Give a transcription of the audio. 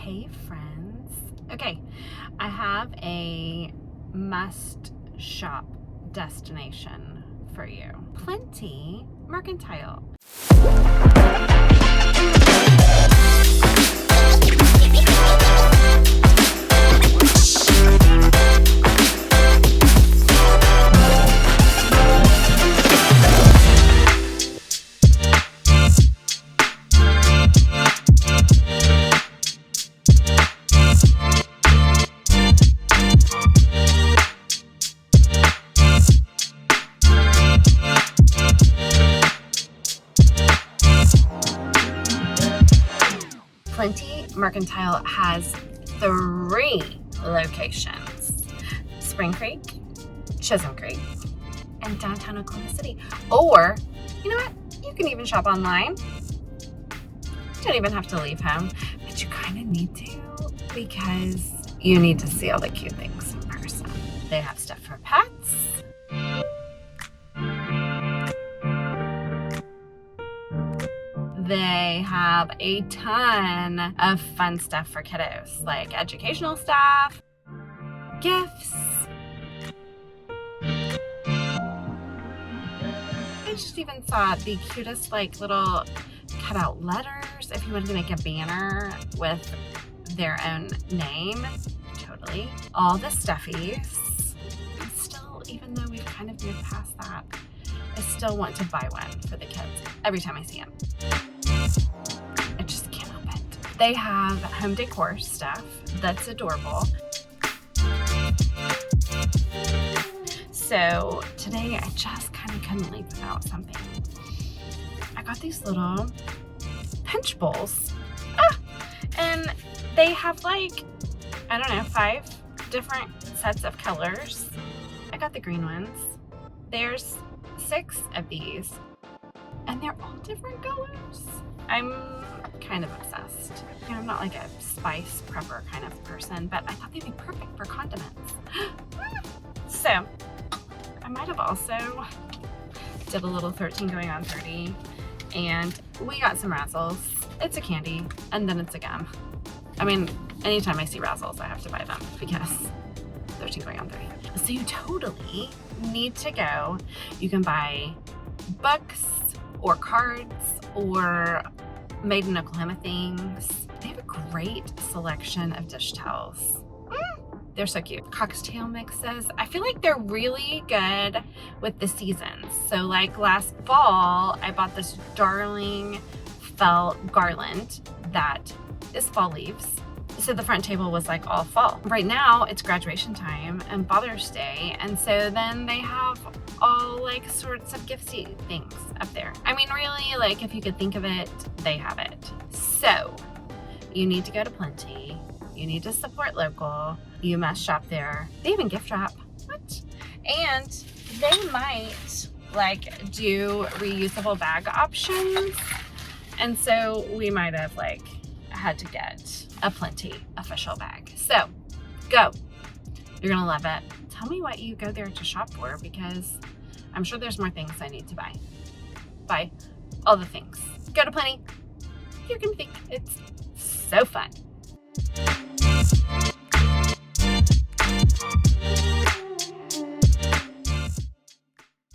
Hey friends. Okay, I have a must shop destination for you. Plenty Mercantile. Plenty Mercantile has 3 locations: Spring Creek, Chisholm Creek, and downtown Oklahoma City. Or, you know what? You can even shop online. You don't even have to leave home, but you kind of need to because you need to see all the cute things in person. They have stuff for pets. They have a ton of fun stuff for kiddos, like educational stuff, gifts. I just even saw the cutest little cutout letters if you wanted to make a banner with their own name. Totally. All the stuffies. Still, even though we've kind of moved past that, I still want to buy one for the kids every time I see them. I just can't help it. They have home decor stuff that's adorable. So today I just kind of couldn't leave without something. I got these little pinch bowls. And they have 5 different sets of colors. I got the green ones. There's 6 of these. And they're all different colors. I'm kind of obsessed. I'm not like a spice prepper kind of person, but I thought they'd be perfect for condiments. So, I might have also did a little 13 going on 30, and we got some Razzles. It's a candy, and then it's a gum. I mean, anytime I see Razzles, I have to buy them because 13 going on 30. So you totally need to go. You can buy books or cards or made in Oklahoma things. They have a great selection of dish towels. They're so cute. Cocktail mixes. I feel like they're really good with the seasons. So like last fall, I bought this darling felt garland that is fall leaves. So the front table was like all fall. Right now it's graduation time and Father's Day. And so then they have all sorts of gifty things up there. I mean, really, if you could think of it, they have it. So you need to go to Plenty. You need to support local. You must shop there. They even gift wrap. What? And they might do reusable bag options. And so we might have had to get a Plenty official bag. So go. You're gonna love it. Tell me what you go there to shop for because I'm sure there's more things I need to buy. Buy all the things. Go to Plenty. You're gonna think it's so fun.